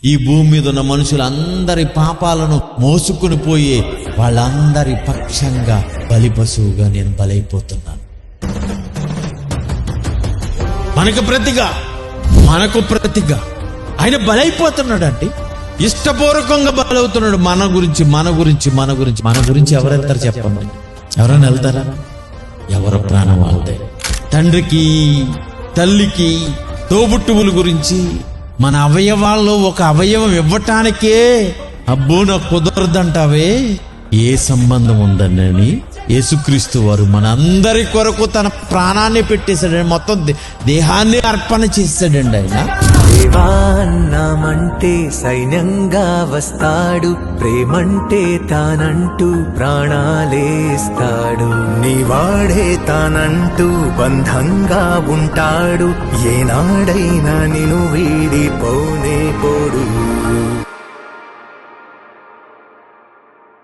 ఈ భూమి మీద ఉన్న మనుషులందరి పాపాలను మోసుకుని పోయే వాళ్ళందరి పక్షంగా బలి పశువుగా నేను బలైపోతున్నాను. మనకు ప్రతిగా ఆయన బలైపోతున్నాడు అంటే ఇష్టపూర్వకంగా బలవుతున్నాడు. మన గురించి ఎవరు వెళ్తారు చెప్పండి? ఎవరైనా వెళ్తారా? ఎవరు ప్రాణం వాళ్ళదే. తండ్రికి తల్లికి తోబుట్టువుల గురించి మన అవయవాల్లో ఒక అవయవం ఇవ్వటానికే అబ్బో నాకు కుదరదంటావే, ఏ సంబంధం ఉందని యేసుక్రీస్తు వారు మన అందరి కొరకు తన ప్రాణాన్ని పెట్టేశాడండి. మొత్తం దేహాన్ని అర్పణ చేశాడండి ఆయన. దేవాన్నామంటే సైన్యంగా వస్తాడు, ప్రేమంటే తానంటూ ప్రాణాలేస్తాడు. నీవాడే తానంటూ బంధంగా ఉంటాడు, ఏనాడైనా నిన్ను వీడిపోనే పోడు.